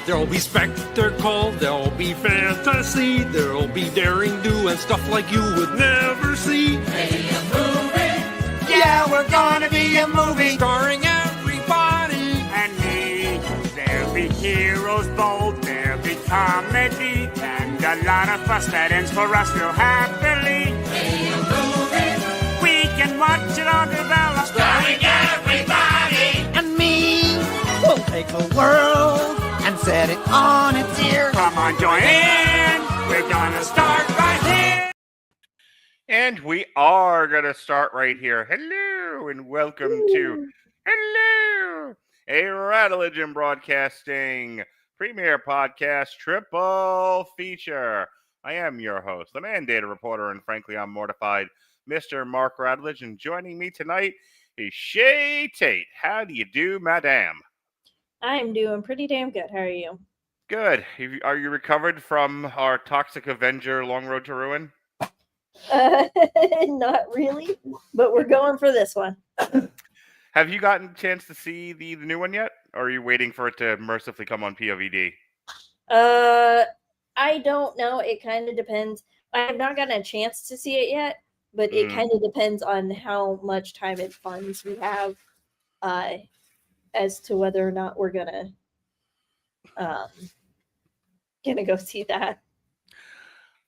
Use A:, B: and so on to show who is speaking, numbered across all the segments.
A: There'll be spectacle, there'll be fantasy, there'll be daring do and stuff like you would never see.
B: Be a movie. Yeah, we're gonna be a movie.
A: Starring everybody
B: And me. There'll be heroes bold, there'll be comedy, and a lot of fuss that ends for us real happily. Be a movie. We can watch it all develop. Starring everybody.
C: And me. We'll take the world and set it on its ear.
B: Come on, join in. We're gonna start right here.
D: And we are going to start right here. Hello and welcome to a Rattledge in Broadcasting premiere podcast triple feature. I am your host, the mandated reporter, and frankly, I'm mortified, Mr. Mark Rattledge. And joining me tonight is Shay Tate. How do you do, madame?
E: I'm doing pretty damn good. How are you?
D: Good. Are you recovered from our Toxic Avenger Long Road to Ruin?
E: Not really, but we're going for this one.
D: Have you gotten a chance to see the new one yet? Or are you waiting for it to mercifully come on POVD?
E: I don't know. It kind of depends. I have not gotten a chance to see it yet, but it kind of depends on how much time and funds we have as to whether or not we're gonna go see that.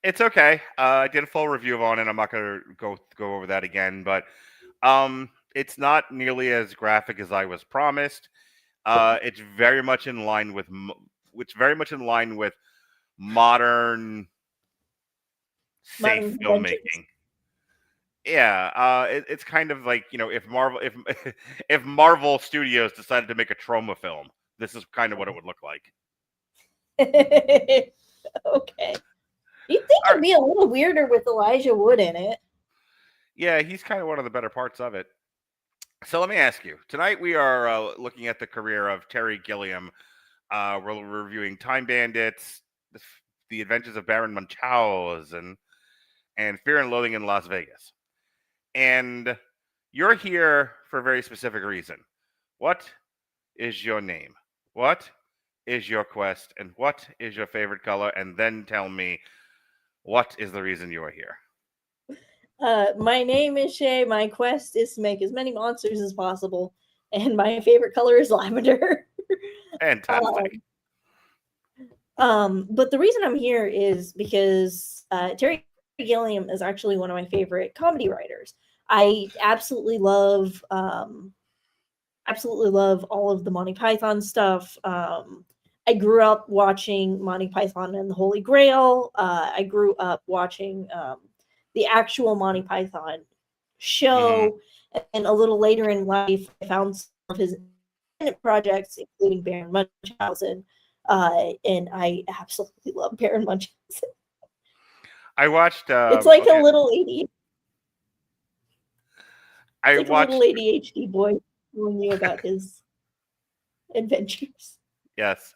D: It's okay. I did a full review on it. I'm not going to go over that again, but it's not nearly as graphic as I was promised. It's very much in line with modern safe filmmaking. Yeah, it's kind of like, if Marvel Studios decided to make a trauma film, this is kind of what it would look like.
E: Okay. You'd think it'd be a little weirder with Elijah Wood in it.
D: Yeah, he's kind of one of the better parts of it. So let me ask you. Tonight we are looking at the career of Terry Gilliam. We're reviewing Time Bandits, The Adventures of Baron Munchausen, and Fear and Loathing in Las Vegas. And you're here for a very specific reason. What is your name? What is your quest? And what is your favorite color? And then tell me, what is the reason you are here?
E: My name is Shay. My quest is to make as many monsters as possible. And my favorite color is lavender.
D: Fantastic.
E: But the reason I'm here is because Terry Gilliam is actually one of my favorite comedy writers. I absolutely love all of the Monty Python stuff. I grew up watching Monty Python and the Holy Grail. I grew up watching the actual Monty Python show. And a little later in life, I found some of his independent projects, including Baron Munchausen. And I absolutely love Baron Munchausen.
D: I watched...
E: it's like a little ADHD.
D: A
E: little ADHD boy telling you about his adventures.
D: Yes.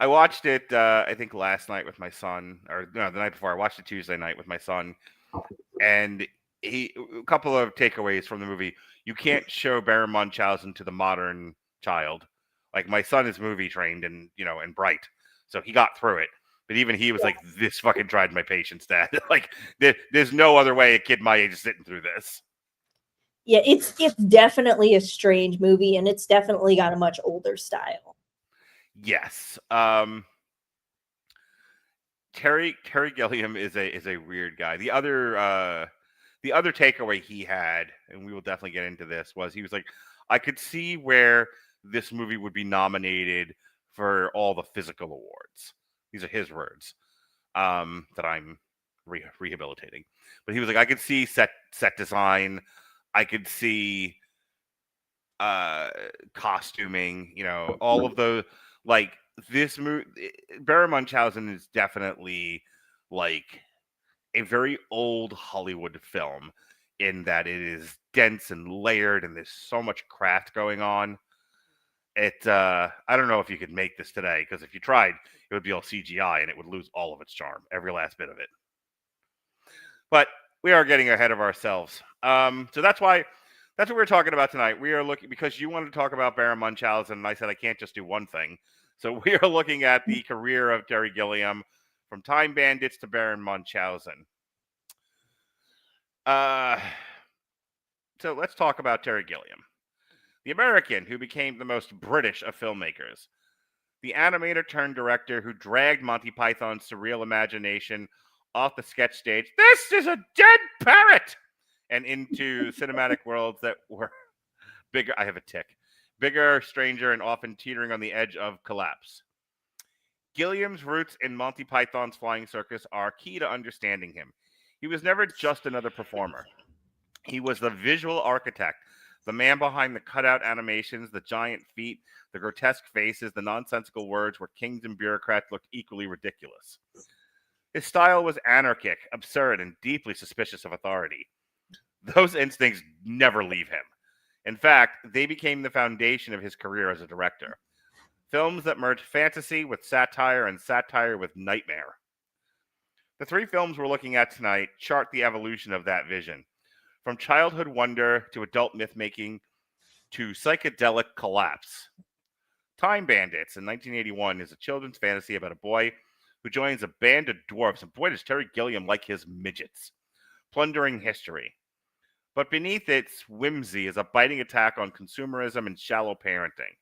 D: I watched it, I think, last night with my son, or no, the night before. I watched it Tuesday night with my son, and a couple of takeaways from the movie. You can't show Baron Munchausen to the modern child. Like, my son is movie trained and bright, so he got through it. But even he was like, "This fucking tried my patience, Dad." Like, there's no other way a kid my age is sitting through this.
E: Yeah, it's definitely a strange movie, and it's definitely got a much older style.
D: Yes. Terry Gilliam is a weird guy. The other takeaway he had, and we will definitely get into this, was he was like, I could see where this movie would be nominated for all the physical awards. These are his words that I'm rehabilitating. But he was like, I could see set design. I could see costuming, all of those. Like, this movie, Baron Munchausen is definitely like a very old Hollywood film in that it is dense and layered and there's so much craft going on. I don't know if you could make this today, because if you tried, it would be all CGI and it would lose all of its charm, every last bit of it. But we are getting ahead of ourselves. So that's what we're talking about tonight. We are looking, because you wanted to talk about Baron Munchausen, and I said I can't just do one thing. So we are looking at the career of Terry Gilliam from Time Bandits to Baron Munchausen. So let's talk about Terry Gilliam, the American who became the most British of filmmakers, the animator turned director who dragged Monty Python's surreal imagination off the sketch stage, "This is a dead parrot," and into cinematic worlds that were bigger. I have a tick. Bigger, stranger, and often teetering on the edge of collapse. Gilliam's roots in Monty Python's Flying Circus are key to understanding him. He was never just another performer. He was the visual architect, the man behind the cutout animations, the giant feet, the grotesque faces, the nonsensical words where kings and bureaucrats looked equally ridiculous. His style was anarchic, absurd, and deeply suspicious of authority. Those instincts never leave him. In fact, they became the foundation of his career as a director. Films that merged fantasy with satire and satire with nightmare. The three films we're looking at tonight chart the evolution of that vision. From childhood wonder to adult myth-making to psychedelic collapse. Time Bandits in 1981 is a children's fantasy about a boy who joins a band of dwarves, and boy does Terry Gilliam like his midgets, plundering history. But beneath its whimsy is a biting attack on consumerism and shallow parenting.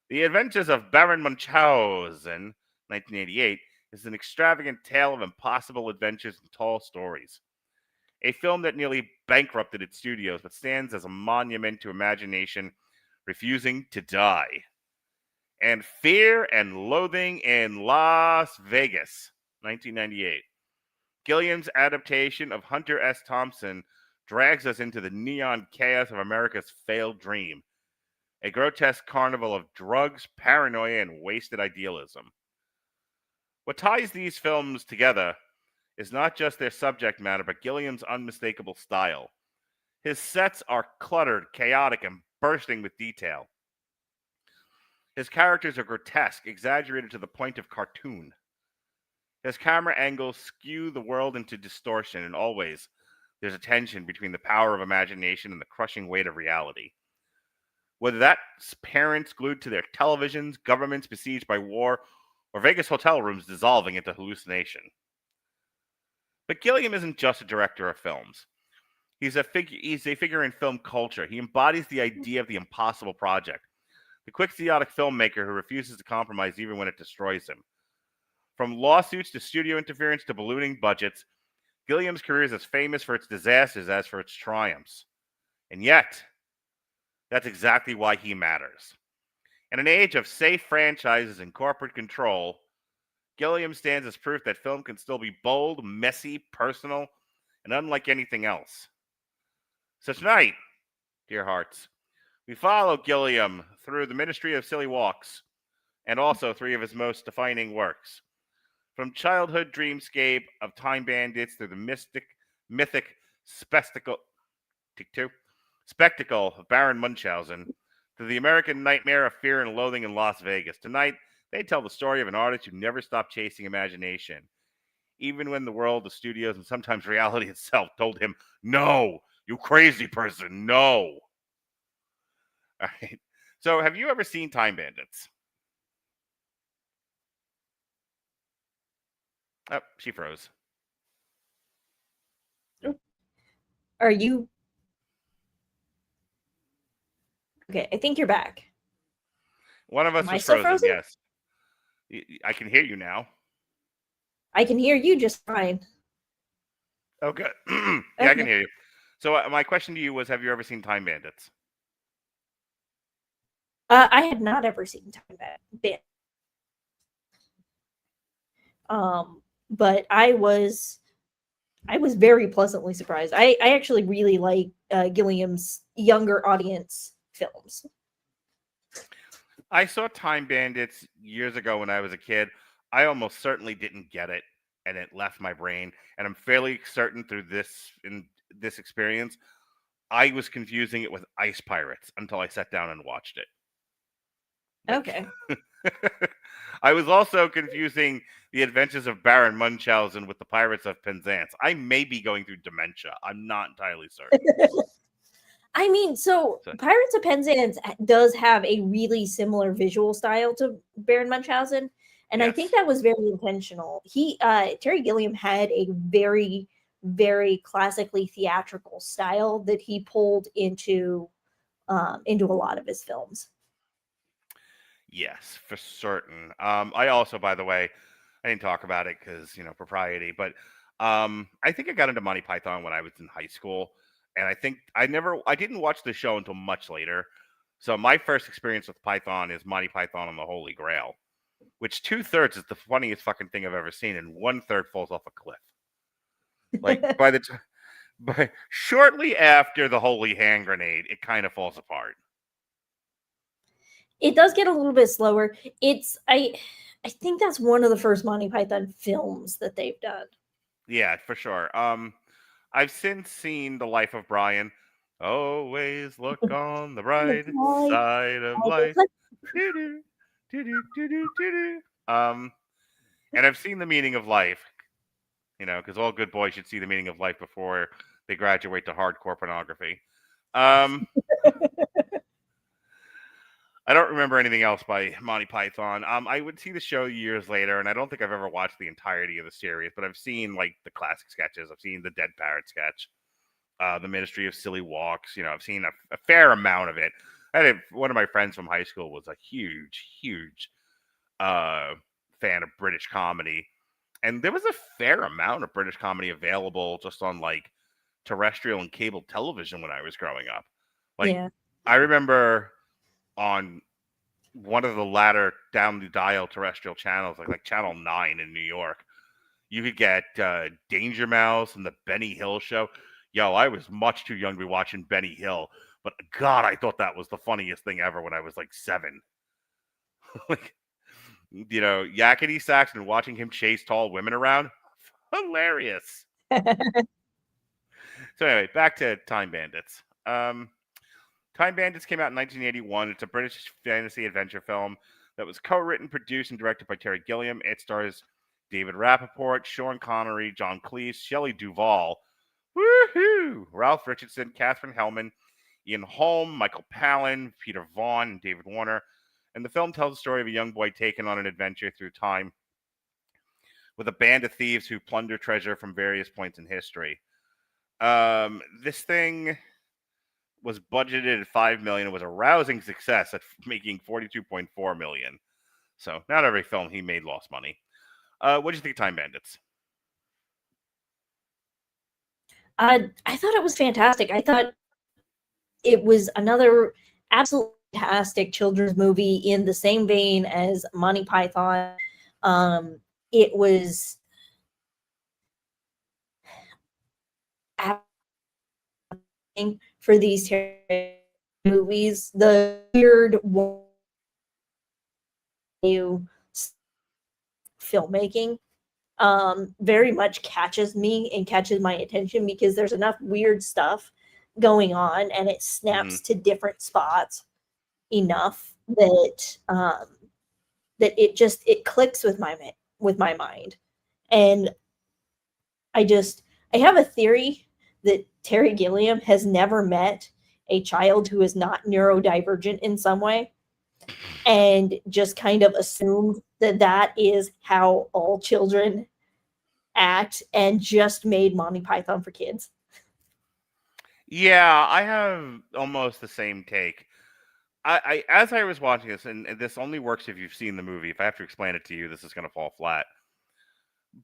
D: The Adventures of Baron Munchausen, 1988, is an extravagant tale of impossible adventures and tall stories. A film that nearly bankrupted its studios, but stands as a monument to imagination refusing to die. And Fear and Loathing in Las Vegas, 1998. Gilliam's adaptation of Hunter S. Thompson drags us into the neon chaos of America's failed dream. A grotesque carnival of drugs, paranoia, and wasted idealism. What ties these films together is not just their subject matter, but Gilliam's unmistakable style. His sets are cluttered, chaotic, and bursting with detail. His characters are grotesque, exaggerated to the point of cartoon. His camera angles skew the world into distortion, and always there's a tension between the power of imagination and the crushing weight of reality. Whether that's parents glued to their televisions, governments besieged by war, or Vegas hotel rooms dissolving into hallucination. But Gilliam isn't just a director of films. He's a figure in film culture. He embodies the idea of the impossible project, the quixotic filmmaker who refuses to compromise even when it destroys him. From lawsuits to studio interference to ballooning budgets, Gilliam's career is as famous for its disasters as for its triumphs. And yet, that's exactly why he matters. In an age of safe franchises and corporate control, Gilliam stands as proof that film can still be bold, messy, personal, and unlike anything else. So tonight, dear hearts, we follow Gilliam through the Ministry of Silly Walks, and also three of his most defining works. From childhood dreamscape of Time Bandits through the mythic spectacle of Baron Munchausen to the American nightmare of Fear and Loathing in Las Vegas. Tonight, they tell the story of an artist who never stopped chasing imagination, even when the world, the studios, and sometimes reality itself told him, "No, you crazy person, no." All right. So, have you ever seen Time Bandits? Oh, she froze.
E: Are you? Okay, I think you're back.
D: One of us
E: Am I
D: was
E: still
D: frozen,
E: frozen?
D: yes. I can hear you now.
E: I can hear you just fine.
D: Oh, good. Yeah, I can hear you. So my question to you was, have you ever seen Time Bandits?
E: I had not ever seen Time Bandits. But I was very pleasantly surprised. I actually really like Gilliam's younger audience films.
D: I saw Time Bandits years ago when I was a kid. I almost certainly didn't get it, and it left my brain. And I'm fairly certain through this experience, I was confusing it with Ice Pirates until I sat down and watched it.
E: Okay.
D: I was also confusing the Adventures of Baron Munchausen with the Pirates of Penzance. I may be going through dementia. I'm not entirely certain.
E: I mean, so
D: So,
E: Pirates of Penzance does have a really similar visual style to Baron Munchausen, and I think
D: yes.
E: that was very intentional. Terry Gilliam had a very, very classically theatrical style that he pulled into a lot of his films.
D: Yes, for certain. I also, by the way, I didn't talk about it because, propriety, but I think I got into Monty Python when I was in high school. And I think I didn't watch the show until much later. So my first experience with Python is Monty Python and the Holy Grail, which 2/3 is the funniest fucking thing I've ever seen, and 1/3 falls off a cliff. Like by shortly after the Holy Hand Grenade, it kind of falls apart.
E: It does get a little bit slower. I think that's one of the first Monty Python films that they've done.
D: Yeah, for sure. I've since seen The Life of Brian. Always look on the bright side of life. Doo-doo, doo-doo, doo-doo, doo-doo. And I've seen The Meaning of Life, because all good boys should see The Meaning of Life before they graduate to hardcore pornography. I don't remember anything else by Monty Python. I would see the show years later, and I don't think I've ever watched the entirety of the series, but I've seen like the classic sketches. I've seen the Dead Parrot sketch, the Ministry of Silly Walks. I've seen a fair amount of it. One of my friends from high school was a huge fan of British comedy, and there was a fair amount of British comedy available just on like terrestrial and cable television when I was growing up. Like,
E: Yeah.
D: I remember on one of the latter down the dial terrestrial channels, like Channel 9 in New York, you could get Danger Mouse and the Benny Hill Show. Yo, I was much too young to be watching Benny Hill, but God, I thought that was the funniest thing ever when I was like 7. Like, Yakety Saxon, watching him chase tall women around, hilarious. So anyway, back to Time Bandits. Time Bandits came out in 1981. It's a British fantasy adventure film that was co-written, produced, and directed by Terry Gilliam. It stars David Rappaport, Sean Connery, John Cleese, Shelley Duvall, woohoo, Ralph Richardson, Catherine Hellman, Ian Holm, Michael Palin, Peter Vaughan, and David Warner. And the film tells the story of a young boy taken on an adventure through time with a band of thieves who plunder treasure from various points in history. This thing was budgeted at $5 million. It was a rousing success at making $42.4 million. So not every film he made lost money. What do you think of Time Bandits?
E: I thought it was fantastic. I thought it was another absolutely fantastic children's movie in the same vein as Monty Python. It was for these movies, the weird new filmmaking very much catches me and catches my attention because there's enough weird stuff going on and it snaps to different spots enough that that it clicks with my mind. And I have a theory that Terry Gilliam has never met a child who is not neurodivergent in some way and just kind of assumed that is how all children act and just made Monty Python for kids.
D: Yeah, I have almost the same take. I as I was watching this, and this only works if you've seen the movie. If I have to explain it to you, this is going to fall flat.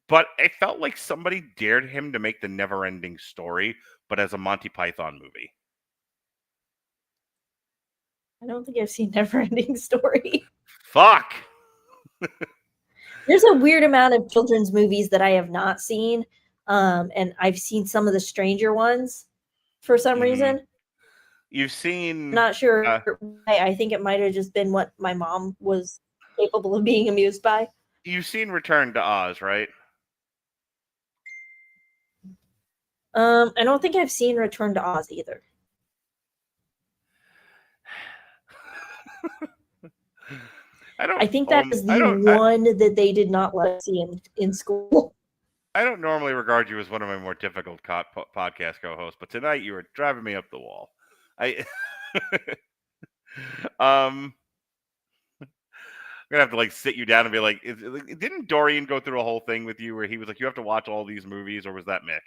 D: But it felt like somebody dared him to make the never-ending story, but as a Monty Python movie.
E: I don't think I've seen Neverending Story.
D: Fuck!
E: There's a weird amount of children's movies that I have not seen, and I've seen some of the stranger ones for some reason.
D: You've seen...
E: I'm not sure why. I think it might have just been what my mom was capable of being amused by.
D: You've seen Return to Oz, right?
E: I don't think I've seen Return to Oz either. I think that is the one that they did not let us see in school.
D: I don't normally regard you as one of my more difficult podcast co-hosts, but tonight you were driving me up the wall. I I'm gonna have to like sit you down and be like, didn't Dorian go through a whole thing with you where he was like, you have to watch all these movies, or was that Mick?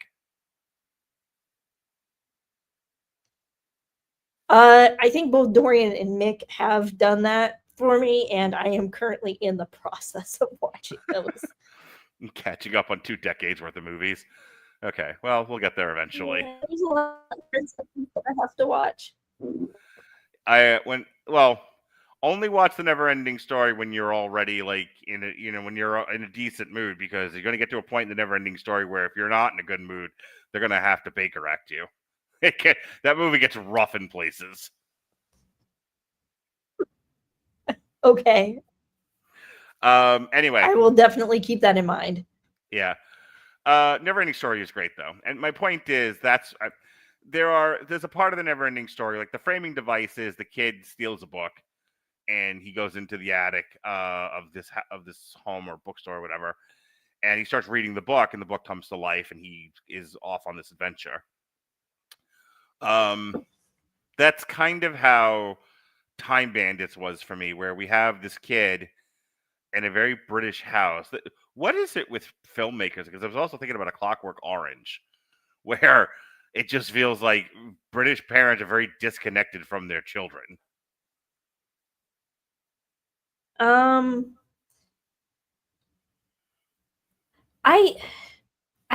E: I think both Dorian and Mick have done that for me, and I am currently in the process of watching those.
D: Catching up on 2 decades worth of movies. Okay, well, we'll get there eventually.
E: Yeah, there's a lot of things that I have to watch.
D: Only watch the Never-Ending Story when you're already like when you're in a decent mood, because you're going to get to a point in the Never-Ending Story where if you're not in a good mood, they're going to have to Baker Act you. That movie gets rough in places.
E: Okay.
D: Anyway,
E: I will definitely keep that in mind.
D: Yeah. Never-Ending Story is great though, and my point is there's a part of the Never-Ending Story, like the framing device is the kid steals a book and he goes into the attic of this home or bookstore or whatever, and he starts reading the book, and the book comes to life, and he is off on this adventure. That's kind of how Time Bandits was for me, where we have this kid in a very British house. What is it with filmmakers? Because I was also thinking about A Clockwork Orange, where it just feels like British parents are very disconnected from their children.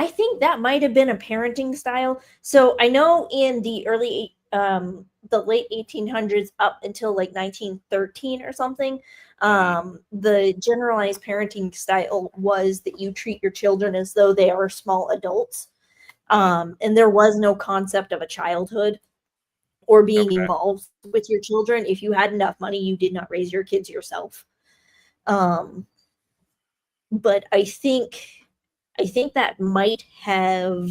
E: I think that might have been a parenting style. So I know in the the late 1800s up until like 1913 or something, the generalized parenting style was that you treat your children as though they are small adults. And there was no concept of a childhood or being involved with your children. If you had enough money, you did not raise your kids yourself. But I think that might have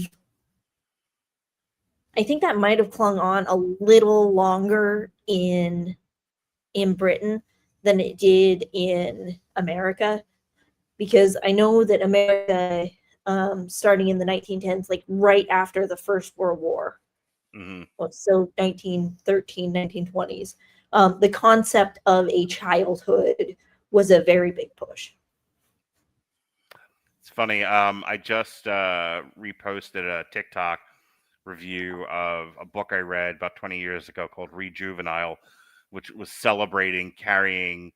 E: clung on a little longer in Britain than it did in America, because I know that America, starting in the 1910s, like right after the First World War, so 1913, 1920s, the concept of a childhood was a very big push.
D: It's funny. I just reposted a TikTok review of a book I read about 20 years ago called Rejuvenile, which was celebrating carrying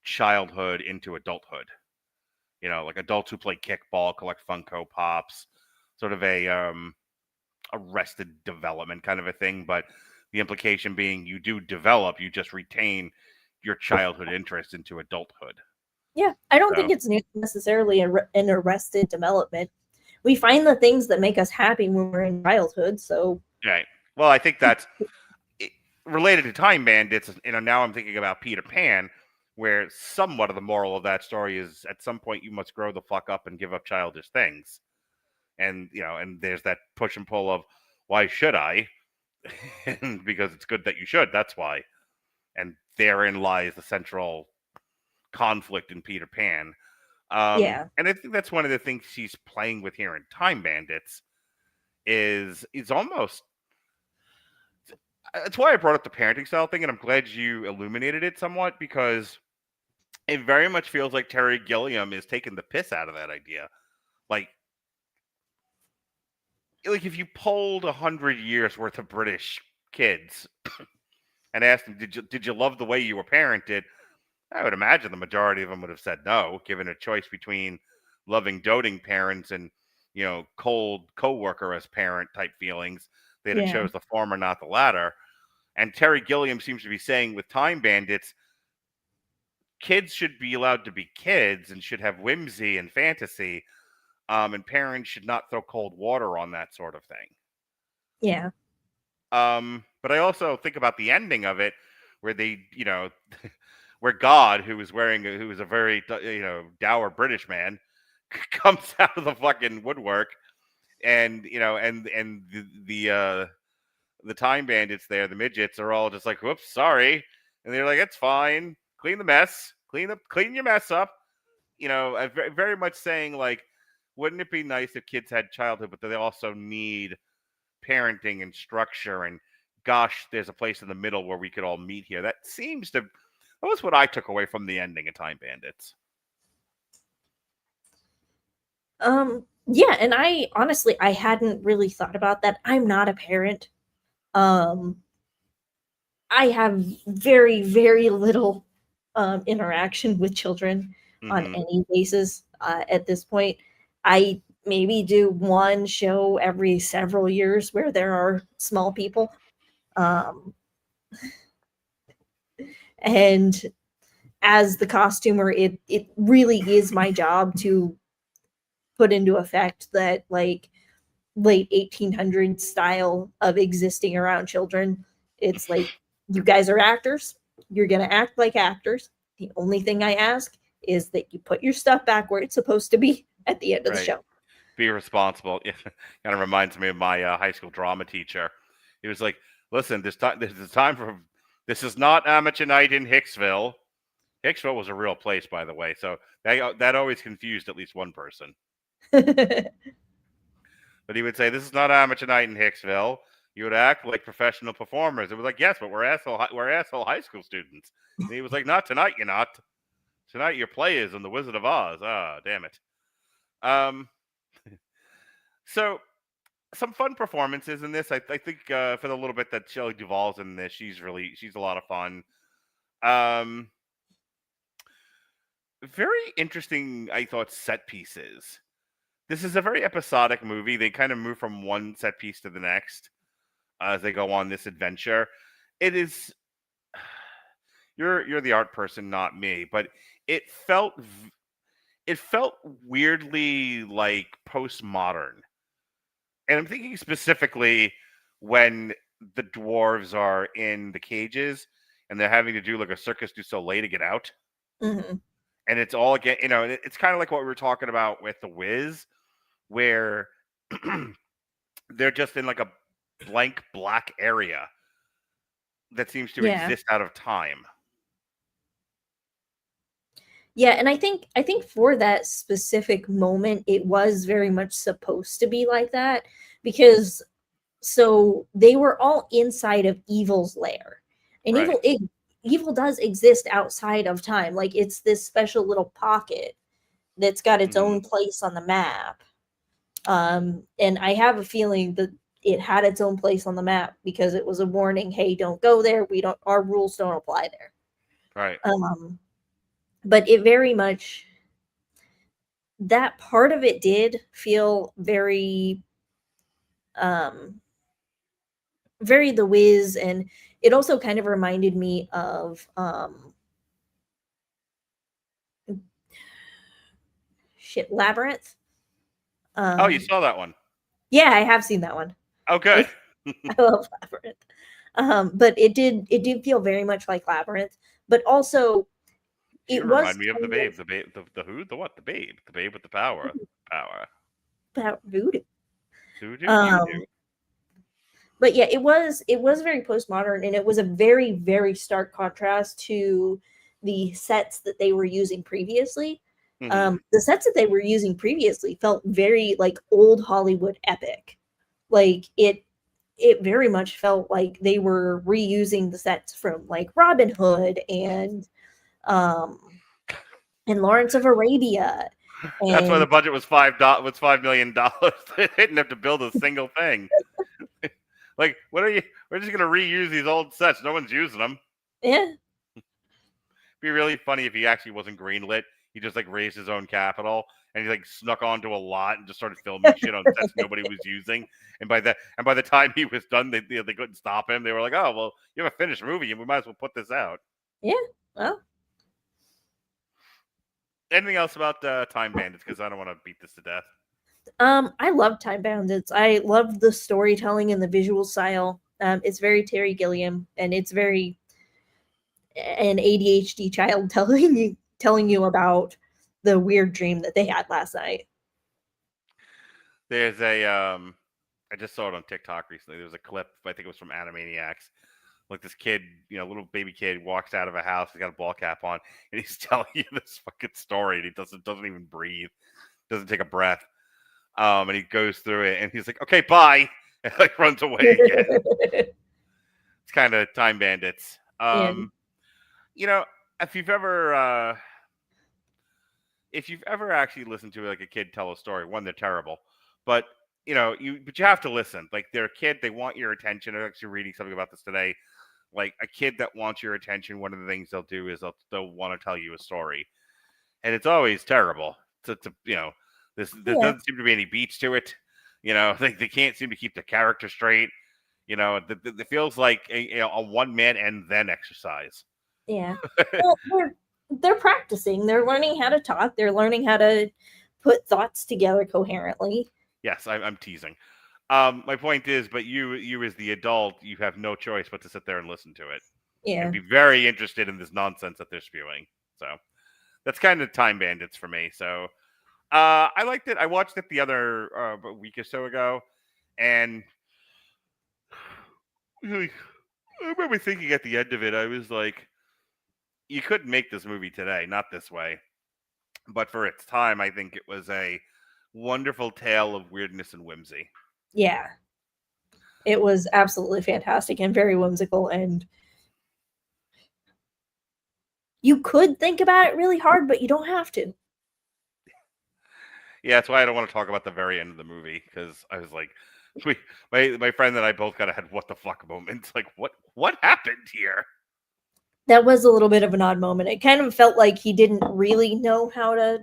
D: childhood into adulthood. You know, like adults who play kickball, collect Funko Pops, sort of a arrested development kind of a thing. But the implication being you do develop, you just retain your childhood interest into adulthood.
E: Yeah, I don't think it's necessarily an arrested development. We find the things that make us happy when we're in childhood, so...
D: Right. Well, I think that's related to Time Bandits. You know, now I'm thinking about Peter Pan, where somewhat of the moral of that story is at some point you must grow the fuck up and give up childish things. And, you know, and there's that push and pull of, why should I? Because it's good that you should, that's why. And therein lies the central conflict in Peter Pan.
E: Yeah.
D: And I think that's one of the things she's playing with here in Time Bandits is almost... That's why I brought up the parenting style thing, and I'm glad you illuminated it somewhat, because it very much feels like Terry Gilliam is taking the piss out of that idea. Like if you polled 100 years worth of British kids and asked them, did you love the way you were parented? I would imagine the majority of them would have said no, given a choice between loving doting parents and, you know, cold coworker as parent type feelings. They'd have chose the former, not the latter. And Terry Gilliam seems to be saying with Time Bandits, kids should be allowed to be kids and should have whimsy and fantasy, and parents should not throw cold water on that sort of thing.
E: Yeah.
D: But I also think about the ending of it, where they, you know, where God, who is a very, you know, dour British man, comes out of the fucking woodwork, and, you know, and the Time Bandits there, the midgets, are all just like, whoops, sorry. And they're like, it's fine. Clean the mess. Clean your mess up. You know, very much saying, like, wouldn't it be nice if kids had childhood, but they also need parenting and structure and gosh, there's a place in the middle where we could all meet here. That was what I took away from the ending of Time Bandits.
E: Yeah, and I honestly I hadn't really thought about that. I'm not a parent. I have very, very little interaction with children on
D: Mhm.
E: any basis at this point. I maybe do one show every several years where there are small people. Um, and as the costumer, it really is my job to put into effect that like late 1800s style of existing around children. It's like, you guys are actors. You're going to act like actors. The only thing I ask is that you put your stuff back where it's supposed to be at the end of the
D: Right.
E: show.
D: Be responsible. It kind of reminds me of my high school drama teacher. He was like, "Listen, this is not amateur night in Hicksville." Hicksville was a real place, by the way, so that always confused at least one person. But he would say, "This is not amateur night in Hicksville. You would act like professional performers." It was like, "Yes, but we're asshole high school students." And he was like, "Not tonight, you're not. Tonight, your play is in The Wizard of Oz." Ah, damn it. So some fun performances in this. I think for the little bit that Shelley Duvall's in this, she's a lot of fun. Very interesting, I thought, set pieces. This is a very episodic movie. They kind of move from one set piece to the next as they go on this adventure. It is you're the art person, not me, but it felt weirdly like postmodern. And I'm thinking specifically when the dwarves are in the cages and they're having to do like a Circus du Soleil to get out.
E: Mhm.
D: And it's all again, it's kind of like what we were talking about with The Wiz, where they're just in like a blank black area that seems to
E: Yeah.
D: exist out of time.
E: Yeah, and I think for that specific moment, it was very much supposed to be like that because so they were all inside of evil's lair. And
D: Right.
E: evil does exist outside of time. Like it's this special little pocket that's got its
D: Mhm.
E: own place on the map. And I have a feeling that it had its own place on the map because it was a warning, hey, don't go there. Our rules don't apply there.
D: Right.
E: But it very much, that part of it did feel very very The Wiz, and it also kind of reminded me of Labyrinth.
D: Oh, you saw that one?
E: Yeah, I have seen that one.
D: Oh, good.
E: I love Labyrinth. But it did feel very much like Labyrinth, but also
D: You
E: it was
D: remind me of the Babe. The Babe. The who? The what? The Babe. The Babe with the power. Power.
E: about voodoo.
D: Voodoo.
E: Um,
D: Voodoo.
E: but yeah, it was very postmodern, and it was a very, very stark contrast to the sets that they were using previously.
D: Mhm.
E: The sets that they were using previously felt very like old Hollywood epic. Like it very much felt like they were reusing the sets from like Robin Hood um and Lawrence of Arabia.
D: That's why the
E: And
D: budget was $5 million. They didn't have to build a single thing. Like, what are you? We're just gonna reuse these old sets. No one's using them.
E: yeah.
D: Be really funny if he actually wasn't greenlit. He just like raised his own capital and he like snuck onto a lot and just started filming shit on sets nobody was using. And by the time he was done, they couldn't stop him. They were like, "Oh well, you have a finished movie, and we might as well put this out."
E: Yeah. Well,
D: Anything else about Time Bandits? Because I don't want to beat this to death.
E: I love Time Bandits. I love the storytelling and the visual style. It's very Terry Gilliam, and it's very an ADHD child telling you about the weird dream that they had last night.
D: There's a I just saw it on TikTok recently. There was a clip, I think it was from Animaniacs. Like this kid, little baby kid walks out of a house, he's got a ball cap on, and he's telling you this fucking story, and he doesn't even breathe, doesn't take a breath. And he goes through it, and he's like, "Okay, bye," and like runs away again. kind of Time Bandits.
E: Yeah.
D: You know, if you've ever actually listened to like a kid tell a story, one, they're terrible, but you have to listen. Like they're a kid, they want your attention. I'm actually reading something about this today. Like a kid that wants your attention, one of the things they'll do is they'll want to tell you a story, and it's always terrible. There doesn't seem to be any beats to it. They can't seem to keep the character straight. It feels like a one man and then exercise.
E: Yeah. Well, they're practicing. They're learning how to talk. They're learning how to put thoughts together coherently.
D: Yes, I'm teasing. My point is, but you as the adult, you have no choice but to sit there and listen to it.
E: Yeah.
D: And be very interested in this nonsense that they're spewing. So that's kind of Time Bandits for me. So I liked it. I watched it the other a week or so ago, and I remember thinking at the end of it, I was like, you couldn't make this movie today, not this way. But for its time, I think it was a wonderful tale of weirdness and whimsy.
E: Yeah. It was absolutely fantastic and very whimsical, and you could think about it really hard, but you don't have to.
D: Yeah, that's why I don't want to talk about the very end of the movie, because I was like, my friend and I both kind of had what the fuck moments. Like, what happened here?
E: That was a little bit of an odd moment. It kind of felt like he didn't really know how to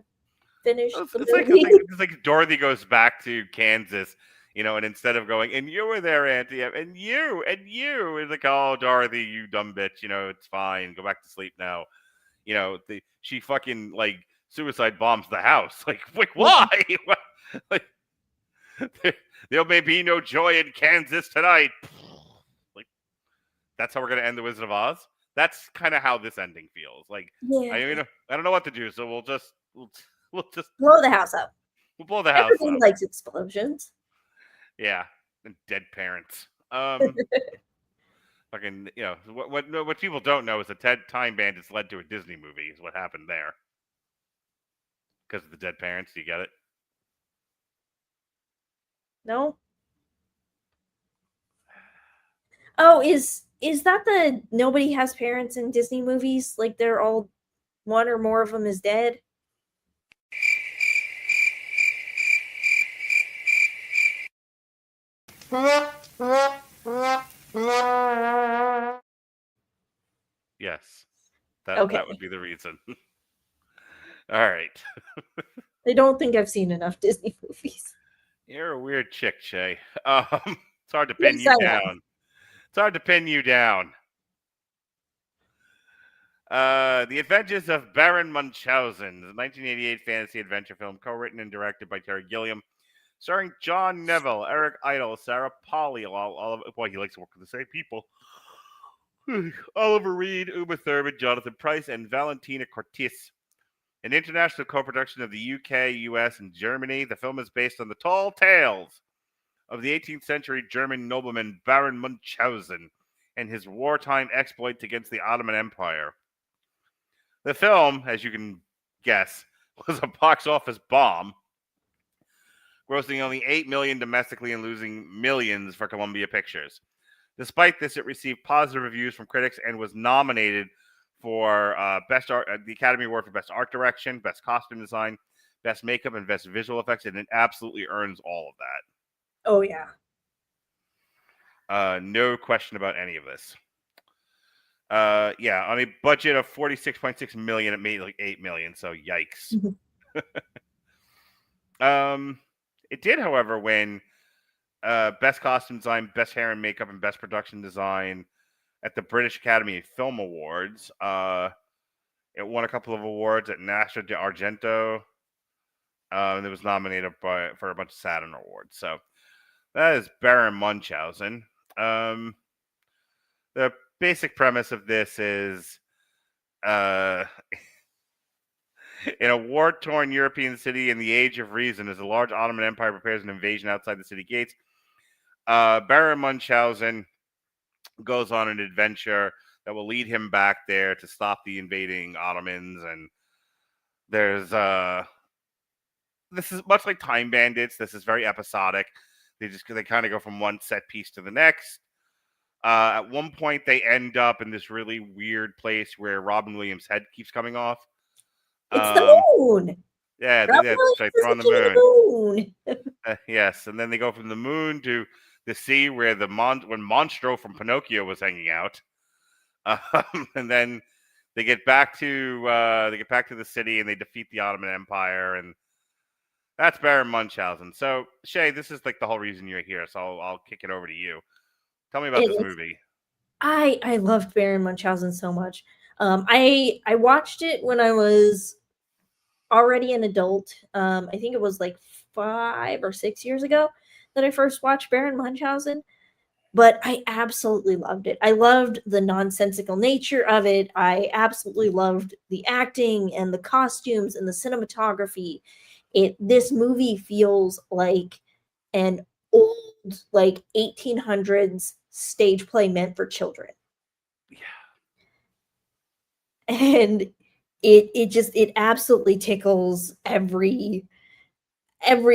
E: finish the movie.
D: It's like Dorothy goes back to Kansas, and instead of going, and you were there, Auntie, and you, it's like, oh, Dorothy, you dumb bitch, it's fine, go back to sleep now. She fucking like suicide bombs the house. Like why? Like there may be no joy in Kansas tonight. Like that's how we're gonna end the Wizard of Oz. That's kind of how this ending feels. Like
E: Yeah.
D: I don't know what to do, so we'll just
E: blow the house up.
D: We'll blow the house
E: Everything
D: up.
E: likes explosions.
D: Yeah, and dead parents. Fucking, what people don't know is that Time Bandits led to a Disney movie. Is what happened there because of the dead parents. Do you get it?
E: No. Oh, is that the nobody has parents in Disney movies? Like they're all one or more of them is dead.
D: Yes, that would be the reason. All right.
E: I don't think I've seen enough Disney movies.
D: You're a weird chick, Shay. It's hard to pin you down. It's hard to pin you down. The Adventures of Baron Munchausen, the 1988 fantasy adventure film, co-written and directed by Terry Gilliam, starring John Neville, Eric Idle, Sarah Polley, boy, he likes to work with the same people. Oliver Reed, Uma Thurman, Jonathan Pryce, and Valentina Cortis. An international co-production of the UK, US, and Germany, the film is based on the tall tales of the 18th century German nobleman Baron Munchausen and his wartime exploits against the Ottoman Empire. The film, as you can guess, was a box office bomb, grossing only $8 million domestically and losing millions for Columbia Pictures. Despite this, it received positive reviews from critics and was nominated for the Academy Award for Best Art Direction, Best Costume Design, Best Makeup, and Best Visual Effects, and it absolutely earns all of that.
E: Oh, yeah.
D: No question about any of this. Yeah, on a budget of $46.6 million, it made like $8 million, so yikes. It did, however, win Best Costume Design, Best Hair and Makeup, and Best Production Design at the British Academy Film Awards. It won a couple of awards at Nastro d'Argento, and it was nominated for a bunch of Saturn Awards. So that is Baron Munchausen. The basic premise of this is in a war-torn European city in the Age of Reason, as the large Ottoman Empire prepares an invasion outside the city gates, Baron Munchausen goes on an adventure that will lead him back there to stop the invading Ottomans. And there's this is much like Time Bandits. This is very episodic. They kind of go from one set piece to the next. At one point, they end up in this really weird place where Robin Williams' head keeps coming off.
E: It's the moon.
D: Yeah,
E: Robin
D: they're
E: Williams is
D: on
E: the
D: the
E: king of
D: moon.
E: the moon.
D: Yes, and then they go from the moon to the sea where when Monstro from Pinocchio was hanging out, and then they get back to the city and they defeat the Ottoman Empire, and that's Baron Munchausen. So Shay, this is like the whole reason you're here. So I'll kick it over to you. Tell me about this movie.
E: I loved Baron Munchausen so much. I watched it when I was already an adult. I think it was like 5 or 6 years ago that I first watched Baron Munchausen, but I absolutely loved it. I loved the nonsensical nature of it. I absolutely loved the acting and the costumes and the cinematography. This movie feels like an old, like 1800s stage play meant for children.
D: Yeah.
E: And it absolutely tickles every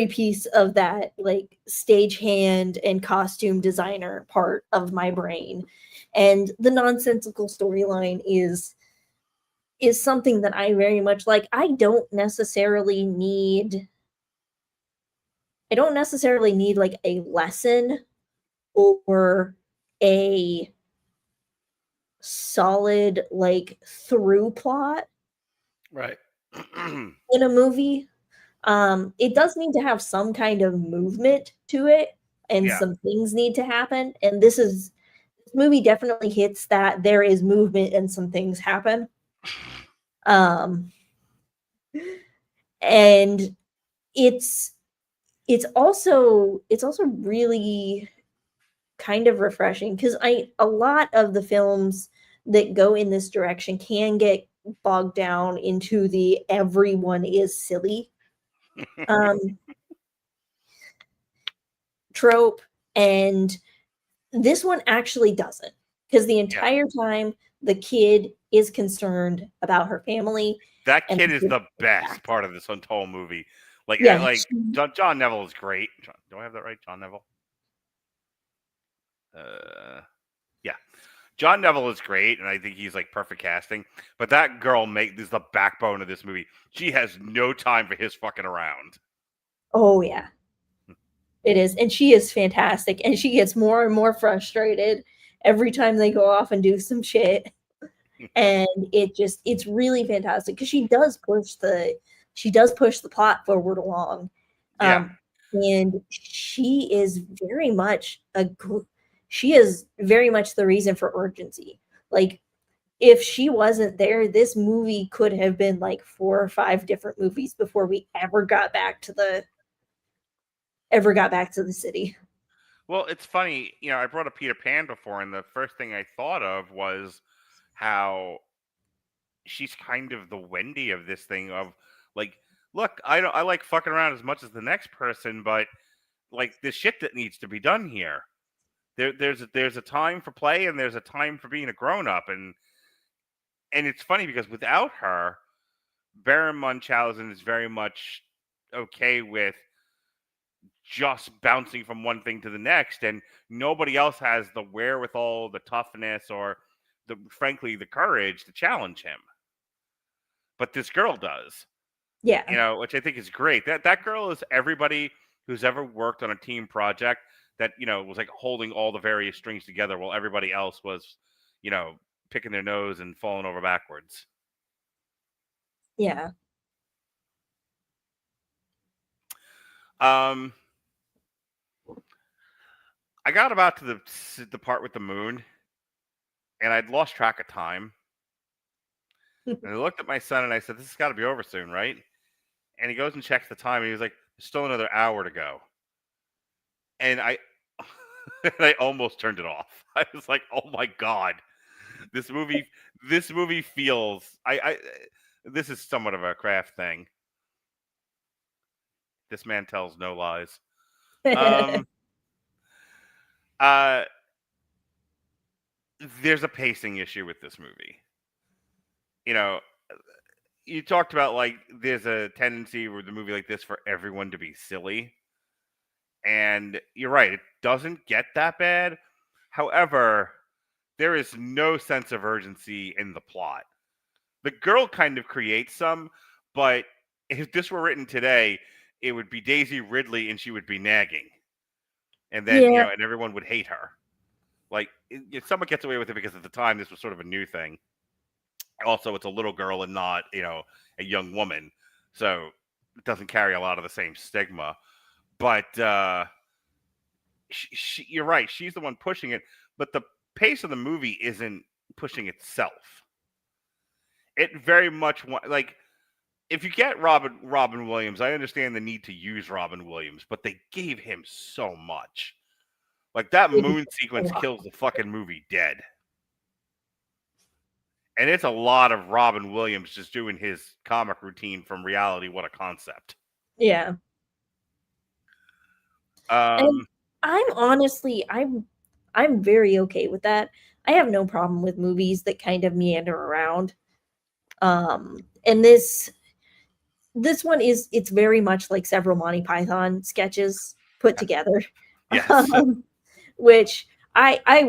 E: piece of that, like, stagehand and costume designer part of my brain. And the nonsensical storyline is something that I very much like. I don't necessarily need like a lesson or a solid like through plot
D: Right.
E: in a movie. It does need to have some kind of movement to it, and some things need to happen. And this movie definitely hits that there is movement and some things happen. And it's also really kind of refreshing, because a lot of the films that go in this direction can get bogged down into the everyone is silly trope, and this one actually doesn't, because the entire time the kid is concerned about her family.
D: That kid is the best part of this whole movie. Like, John Neville is great. Do I have that right? John Neville? Yeah. John Neville is great, and I think he's like perfect casting. But that girl is the backbone of this movie. She has no time for his fucking around.
E: Oh yeah, it is, and she is fantastic. And she gets more and more frustrated every time they go off and do some shit. And it's really fantastic, because she does push the plot forward along. And she is very much the reason for urgency. Like, if she wasn't there, this movie could have been like 4 or 5 different movies before we ever got back to the city.
D: Well, it's funny, I brought up Peter Pan before, and the first thing I thought of was how she's kind of the Wendy of this thing of like, look, I like fucking around as much as the next person, but like the shit that needs to be done here. There's a time for play, and there's a time for being a grown up, and it's funny because without her, Baron Munchausen is very much okay with just bouncing from one thing to the next, and nobody else has the wherewithal, the toughness, or frankly the courage to challenge him. But this girl does.
E: Yeah.
D: Which I think is great. That girl is everybody who's ever worked on a team project that, was like holding all the various strings together while everybody else was, picking their nose and falling over backwards.
E: Yeah.
D: I got about to the part with the moon, and I'd lost track of time. And I looked at my son and I said, "This has got to be over soon, right?" And he goes and checks the time, and he was like, "There's still another hour to go." And I almost turned it off. I was like, "Oh my god, this movie feels this is somewhat of a craft thing. This man tells no lies." There's a pacing issue with this movie. You talked about like there's a tendency with a movie like this for everyone to be silly. And you're right, it doesn't get that bad. However, there is no sense of urgency in the plot. The girl kind of creates some, but if this were written today, it would be Daisy Ridley and she would be nagging. And then,
E: Yeah.
D: and everyone would hate her. Like, someone gets away with it because at the time this was sort of a new thing. Also, it's a little girl and not, a young woman. So it doesn't carry a lot of the same stigma. But you're right. She's the one pushing it. But the pace of the movie isn't pushing itself. It very much, like, if you get Robin Williams, I understand the need to use Robin Williams. But they gave him so much. Like, that moon sequence kills the fucking movie dead. And it's a lot of Robin Williams just doing his comic routine from reality. What a concept.
E: Yeah. And I'm honestly, I'm very okay with that. I have no problem with movies that kind of meander around. And this one it's very much like several Monty Python sketches put together.
D: Yes.
E: Which I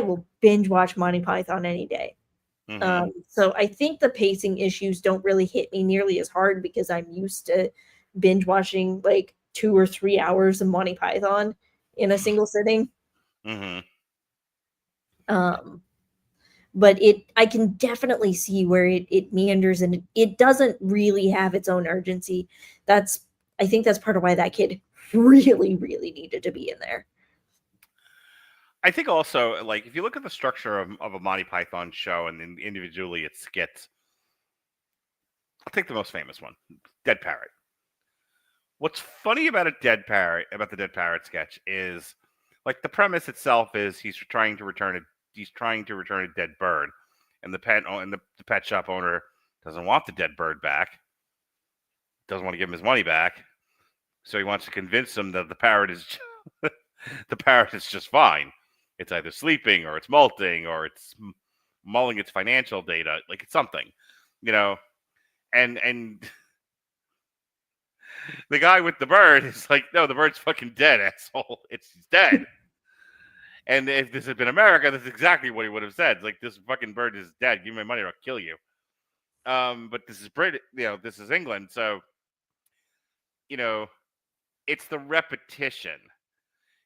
E: will binge watch Monty Python any day.
D: Mhm.
E: So I think the pacing issues don't really hit me nearly as hard because I'm used to binge watching like 2 or 3 hours of Monty Python in a single sitting.
D: Mhm.
E: But I can definitely see where it meanders and it doesn't really have its own urgency. I think that's part of why that kid really, really needed to be in there.
D: I think also, like, if you look at the structure of a Monty Python show and then individually its skits, I'll take the most famous one, Dead Parrot. What's funny about the Dead Parrot sketch is, like, the premise itself is he's trying to return a dead bird, and the pet shop owner doesn't want the dead bird back, doesn't want to give him his money back, so he wants to convince him that the parrot is just fine. It's either sleeping or it's molting or it's mulling its financial data, like it's something, and the guy with the bird is like, no, the bird's fucking dead, asshole. It's dead. And if this had been America, that's exactly what he would have said. It's like, this fucking bird is dead. Give me my money or I'll kill you. But this is this is England. So, it's the repetition.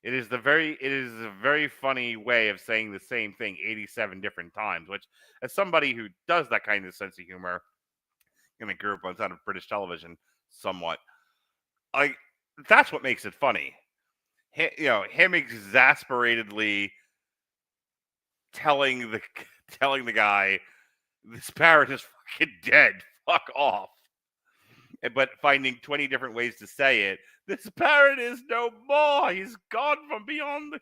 D: It is a very funny way of saying the same thing 87 different times, which, as somebody who does that kind of sense of humor, and I grew up on the of British television somewhat, like, that's what makes it funny. Him exasperatedly telling the guy, this parrot is fucking dead, fuck off. But finding 20 different ways to say it. This parrot is no more. He's gone from beyond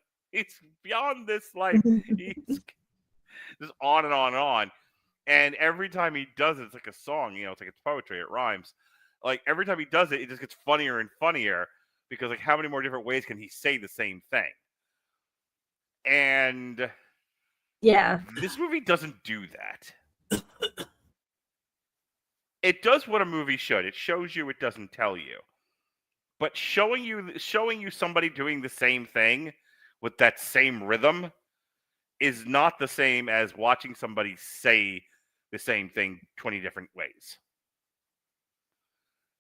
D: this life. He's just on and on and on. And every time he does it, it's like a song, it's like it's poetry, it rhymes. Like, every time he does it, it just gets funnier and funnier because, like, how many more different ways can he say the same thing? And
E: yeah,
D: this movie doesn't do that. It does what a movie should. It shows you, it doesn't tell you. But showing you somebody doing the same thing with that same rhythm is not the same as watching somebody say the same thing 20 different ways.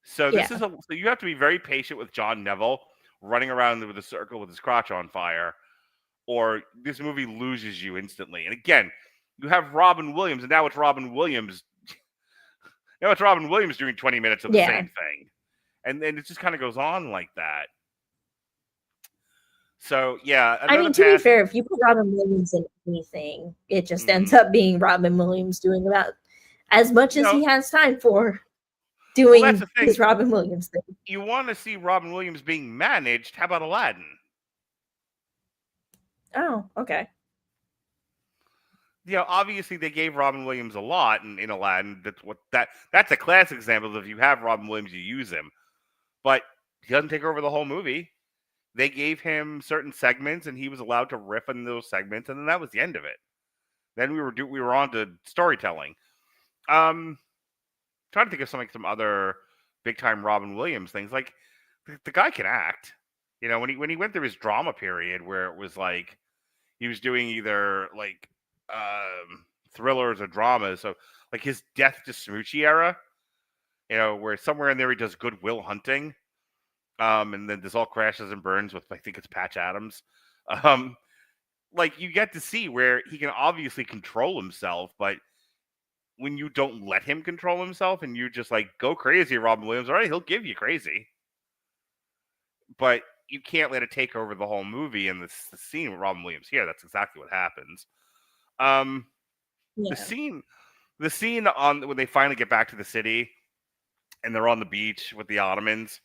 D: So so you have to be very patient with John Neville running around with a circle with his crotch on fire, or this movie loses you instantly. And again, you have Robin Williams, and now it's Robin Williams. Now it's Robin Williams doing 20 minutes of the same thing. And then it just kind of goes on like that. So, yeah.
E: I mean, to be fair, if you put Robin Williams in anything, it just ends up being Robin Williams doing about as much as he has time for doing his Robin Williams thing.
D: You want to see Robin Williams being managed? How about Aladdin?
E: Oh, okay.
D: Obviously they gave Robin Williams a lot in Aladdin. That's a classic example of, if you have Robin Williams, you use him. But he doesn't take over the whole movie. They gave him certain segments, and he was allowed to riff on those segments, and then that was the end of it. Then we were on to storytelling. Trying to think of some other big time Robin Williams things. Like, the guy can act. When he went through his drama period where it was like he was doing either like thrillers or dramas. So like his Death to Smoochie era, where somewhere in there he does Good Will Hunting, and then this all crashes and burns with, I think it's Patch Adams. Like you get to see where he can obviously control himself, but when you don't let him control himself and you just like go crazy, Robin Williams, all right, he'll give you crazy, but you can't let it take over the whole movie. And the scene with Robin Williams here, that's exactly what happens.
E: Yeah.
D: The scene on when they finally get back to the city and they're on the beach with the Ottomans,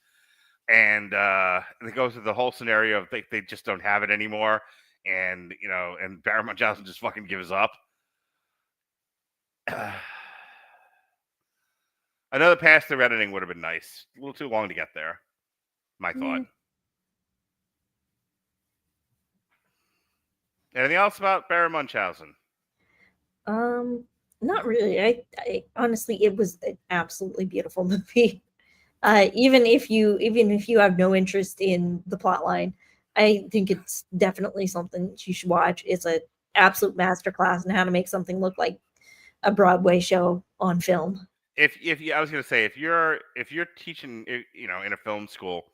D: and they go through the whole scenario of they just don't have it anymore, and and Baron Munchausen just fucking gives up. Another pass through editing would have been nice. A little too long to get there. My thought. Anything else about Baron Munchausen?
E: Not really. I honestly, it was an absolutely beautiful movie. Even if you have no interest in the plot line, I think it's definitely something you should watch. It's an absolute masterclass in how to make something look like a Broadway show on film.
D: I was going to say, if you're teaching, in a film school,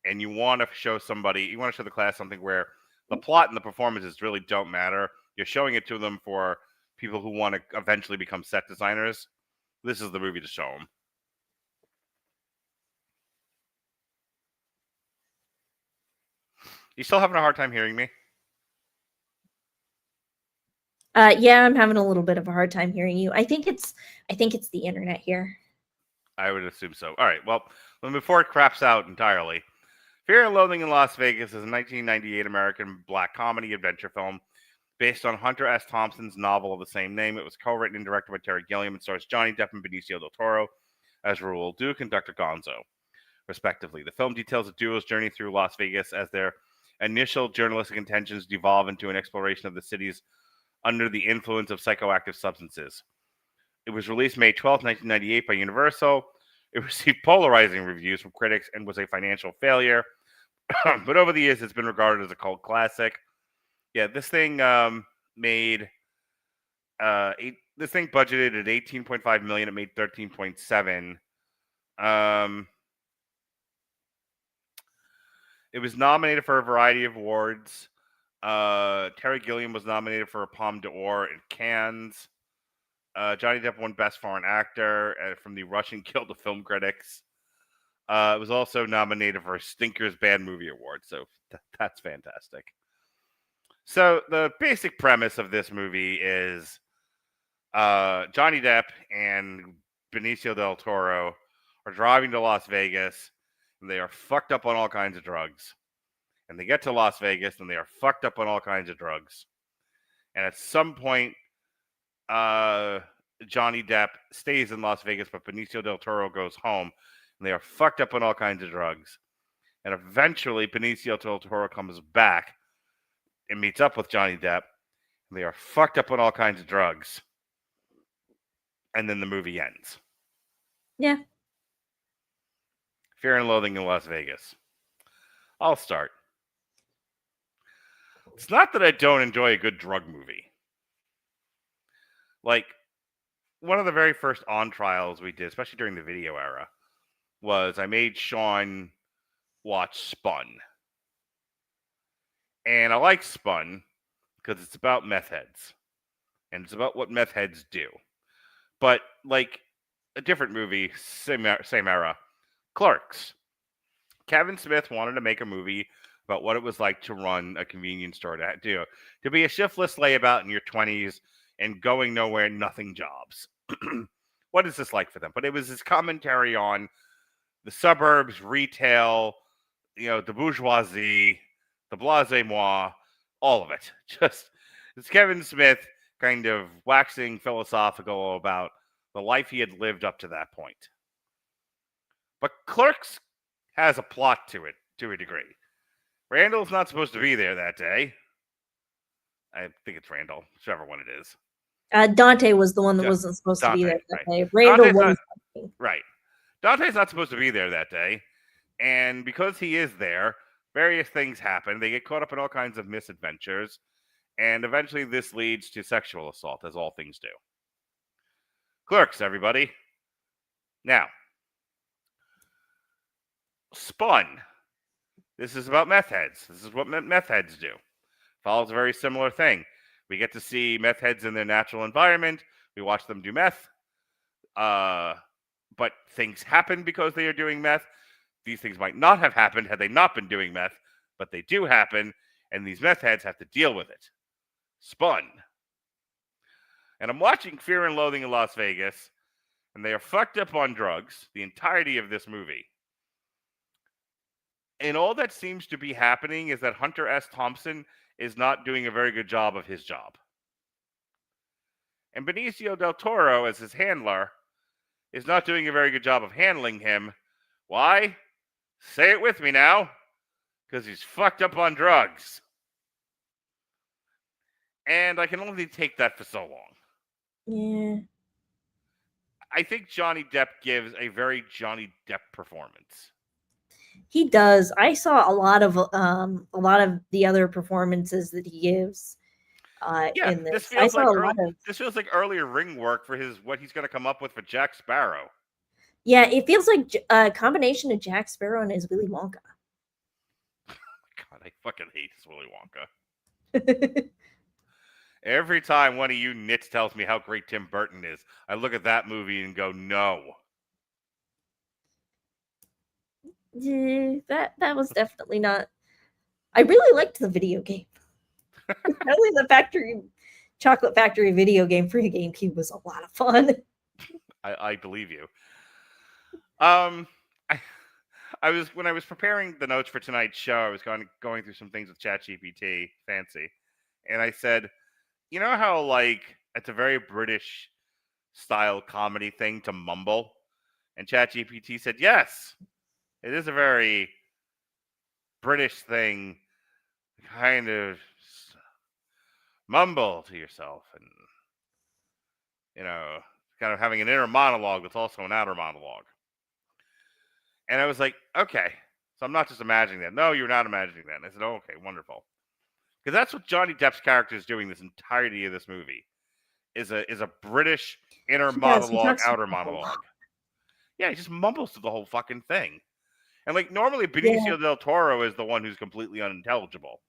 D: and you want to show the class something where the plot and the performances really don't matter, you're showing it to them for people who want to eventually become set designers, this is the movie to show them. You still having a hard time hearing me?
E: Yeah, I'm having a little bit of a hard time hearing you. I think it's the internet here.
D: I would assume so. All right. Well, before it craps out entirely, Fear and Loathing in Las Vegas is a 1998 American black comedy adventure film based on Hunter S. Thompson's novel of the same name. It was co-written and directed by Terry Gilliam and stars Johnny Depp and Benicio del Toro as Raoul Duke and Dr. Gonzo, respectively. The film details a duo's journey through Las Vegas as their initial journalistic intentions devolve into an exploration of the city's under the influence of psychoactive substances. It was released May 12, 1998 by Universal. It received polarizing reviews from critics and was a financial failure. But over the years, it's been regarded as a cult classic. Yeah, this thing budgeted at $18.5 million. It made $13.7 million. It was nominated for a variety of awards. Terry Gilliam was nominated for a Palme d'Or in Cannes. Johnny Depp won Best Foreign Actor from the Russian Guild of Film Critics. It was also nominated for a Stinker's Bad Movie Award, so that's fantastic. So the basic premise of this movie is Johnny Depp and Benicio del Toro are driving to Las Vegas, and they are fucked up on all kinds of drugs. And they get to Las Vegas, and they are fucked up on all kinds of drugs. And at some point, Johnny Depp stays in Las Vegas, but Benicio del Toro goes home, and they are fucked up on all kinds of drugs. And eventually, Benicio del Toro comes back and meets up with Johnny Depp, and they are fucked up on all kinds of drugs. And then the movie ends.
E: Yeah.
D: Fear and Loathing in Las Vegas. I'll start. It's not that I don't enjoy a good drug movie. Like, one of the very first on trials we did, especially during the video era, was I made Sean watch Spun. And I like Spun because it's about meth heads. And it's about what meth heads do. But, like, a different movie, same era, Clerks. Kevin Smith wanted to make a movie about what it was like to run a convenience store, to be a shiftless layabout in your 20s and going nowhere, nothing jobs. What is this like for them? But it was his commentary on the suburbs, retail, the bourgeoisie, the blasé-moi, all of it. Just, it's Kevin Smith kind of waxing philosophical about the life he had lived up to that point. But Clerks has a plot to it, to a degree. Randall's not supposed to be there that day. I think it's Randall, whichever one it is.
E: Dante was the one that wasn't supposed to be there that day. Randall was.
D: Right. Dante's not supposed to be there that day. And because he is there, various things happen. They get caught up in all kinds of misadventures. And eventually this leads to sexual assault, as all things do. Clerks, everybody. Now, Spun. This is about meth heads. This is what meth heads do. Follows a very similar thing. We get to see meth heads in their natural environment. We watch them do meth. But things happen because they are doing meth. These things might not have happened had they not been doing meth, but they do happen, and these meth heads have to deal with it. Spun. And I'm watching Fear and Loathing in Las Vegas, and they are fucked up on drugs the entirety of this movie. And all that seems to be happening is that Hunter S. Thompson is not doing a very good job of his job. And Benicio del Toro, as his handler, is not doing a very good job of handling him. Why? Say it with me now. Because he's fucked up on drugs. And I can only take that for so long.
E: Yeah.
D: I think Johnny Depp gives a very Johnny Depp performance.
E: He does. I saw a lot of the other performances that he gives in this.
D: This feels like earlier ring work for what he's going to come up with for Jack Sparrow.
E: Yeah, it feels like a combination of Jack Sparrow and his Willy Wonka.
D: God, I fucking hate this Willy Wonka. Every time one of you nits tells me how great Tim Burton is, I look at that movie and go, no.
E: Yeah, that was definitely not. I really liked the video game. Really, the Chocolate Factory video game for the GameCube was a lot of fun.
D: I believe you. When I was preparing the notes for tonight's show, I was going through some things with ChatGPT, fancy, and I said, you know how like it's a very British style comedy thing to mumble, and ChatGPT said yes. It is a very British thing, kind of mumble to yourself and, kind of having an inner monologue that's also an outer monologue. And I was like, okay, so I'm not just imagining that. No, you're not imagining that. And I said, oh, okay, wonderful. Because that's what Johnny Depp's character is doing this entirety of this movie, is a British inner monologue, outer monologue. Yeah, he just mumbles to the whole fucking thing. And like normally Benicio del Toro is the one who's completely unintelligible.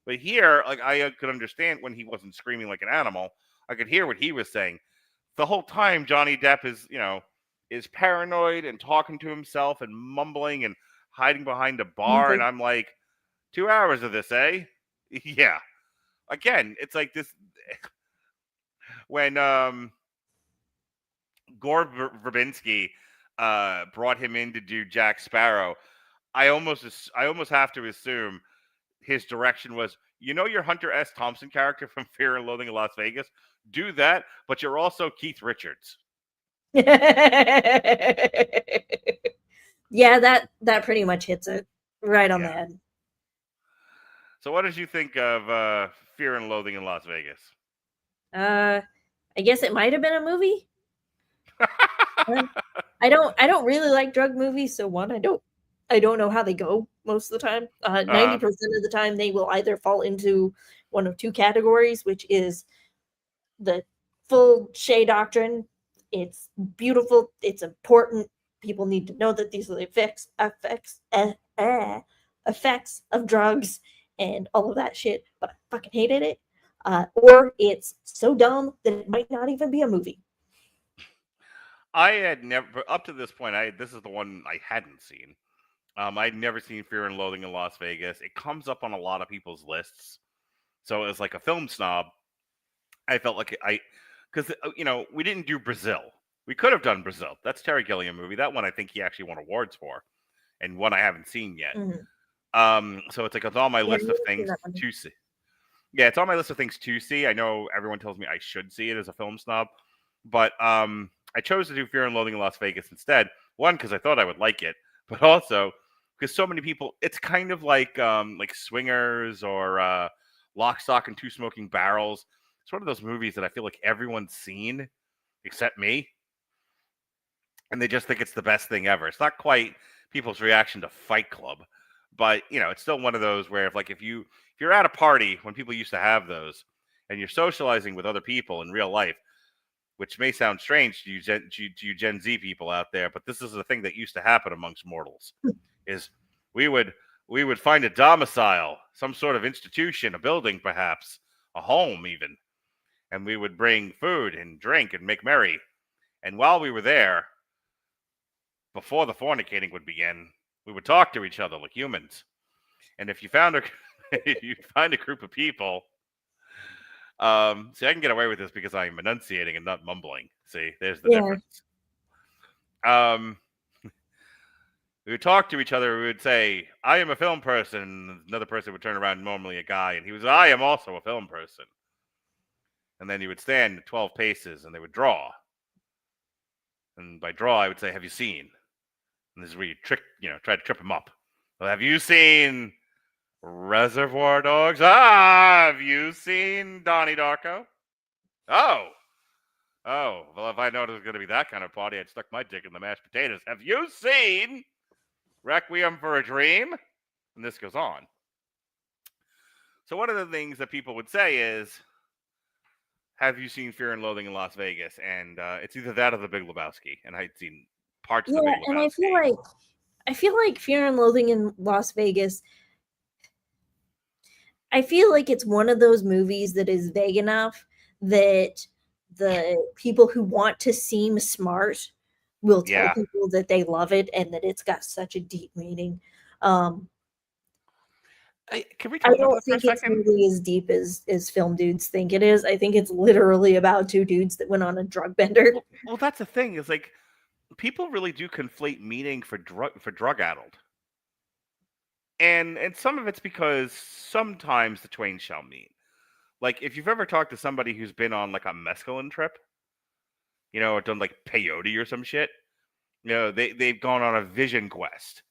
D: But here, like I could understand when he wasn't screaming like an animal. I could hear what he was saying. The whole time Johnny Depp is paranoid and talking to himself and mumbling and hiding behind a bar. And I'm like, 2 hours of this, eh? Yeah. Again, it's like this when Gore Verbinski brought him in to do Jack Sparrow, I almost have to assume his direction was, your Hunter S. Thompson character from Fear and Loathing in Las Vegas? Do that, but you're also Keith Richards.
E: Yeah, that pretty much hits it right on the head.
D: So what did you think of Fear and Loathing in Las Vegas?
E: I guess it might have been a movie. I don't really like drug movies, so I don't know how they go most of the time. 90% of the time they will either fall into one of two categories, which is the full Shea doctrine. It's beautiful, it's important. People need to know that these are the effects of drugs and all of that shit, but I fucking hated it. Or it's so dumb that it might not even be a movie.
D: I had never, up to this point, this is the one I hadn't seen. I'd never seen Fear and Loathing in Las Vegas. It comes up on a lot of people's lists. So as like a film snob, I felt like because we didn't do Brazil. We could have done Brazil. That's Terry Gilliam movie. That one I think he actually won awards for, and one I haven't seen yet. Mm-hmm. So it's like it's on my list of things to see. Yeah, it's on my list of things to see. I know everyone tells me I should see it as a film snob, but I chose to do Fear and Loathing in Las Vegas instead. One, because I thought I would like it, but also because so many people. It's kind of like Swingers or Lock, Stock, and Two Smoking Barrels. It's one of those movies that I feel like everyone's seen except me. And they just think it's the best thing ever. It's not quite people's reaction to Fight Club, but it's still one of those where if you're at a party when people used to have those, and you're socializing with other people in real life, which may sound strange to you Gen Z people out there, but this is a thing that used to happen amongst mortals. Is we would find a domicile, some sort of institution, a building perhaps, a home even, and we would bring food and drink and make merry. And while we were there, before the fornicating would begin, we would talk to each other like humans. And if you found you find a group of people, see, I can get away with this because I'm enunciating and not mumbling. See, there's the difference. We would talk to each other. We would say, "I am a film person." And another person would turn around, normally a guy, and he was, "I am also a film person." And then he would stand 12 paces, and they would draw. And by draw, I would say, "Have you seen?" And this is where you try to trip him up. Well, have you seen Reservoir Dogs? Have you seen Donnie Darko? Oh, well, if I known it was going to be that kind of party, I'd stuck my dick in the mashed potatoes. Have you seen Requiem for a Dream? And this goes on. So one of the things that people would say is, have you seen Fear and Loathing in Las Vegas? And it's either that or The Big Lebowski. And I'd seen parts of The Big Lebowski.
E: And I feel like Fear and Loathing in Las Vegas, I feel like it's one of those movies that is vague enough that the people who want to seem smart will tell people that they love it and that it's got such a deep meaning.
D: Can we talk about that for a second? I don't think
E: it's really as deep as film dudes think it is. I think it's literally about two dudes that went on a drug bender.
D: Well, that's the thing. Is like people really do conflate meaning for drug addled. And some of it's because sometimes the twain shall meet. Like, if you've ever talked to somebody who's been on, like, a mescaline trip, or done, like, peyote or some shit, they've gone on a vision quest.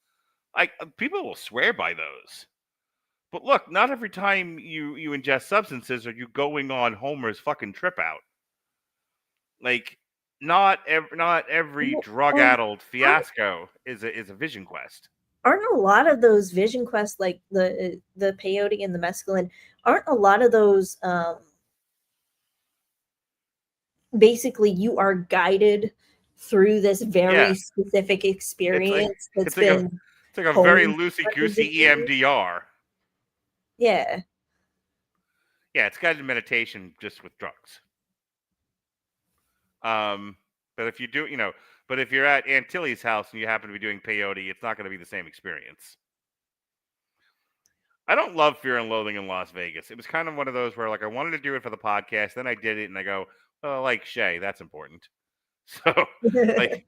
D: Like, people will swear by those. But look, not every time you ingest substances are you going on Homer's fucking trip out. Like, not every drug-addled fiasco is a vision quest.
E: Aren't a lot of those vision quests, like the peyote and the mescaline, aren't a lot of those basically you are guided through this very specific experience
D: it's like a very loosey-goosey EMDR.
E: Yeah.
D: Yeah, it's guided meditation just with drugs. But if you do, but if you're at Aunt Tilly's house and you happen to be doing peyote, it's not going to be the same experience. I don't love Fear and Loathing in Las Vegas. It was kind of one of those where, like, I wanted to do it for the podcast, then I did it, and I go, "Oh, like Shay, that's important." So, like,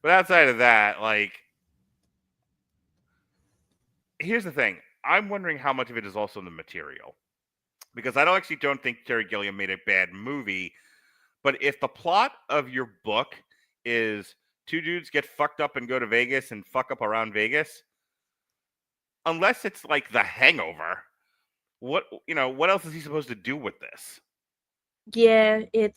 D: but outside of that, like, here's the thing. I'm wondering how much of it is also the material. Because I don't think Terry Gilliam made a bad movie. But if the plot of your book is two dudes get fucked up and go to Vegas and fuck up around Vegas, unless it's like The Hangover, what else is he supposed to do with this?
E: Yeah, I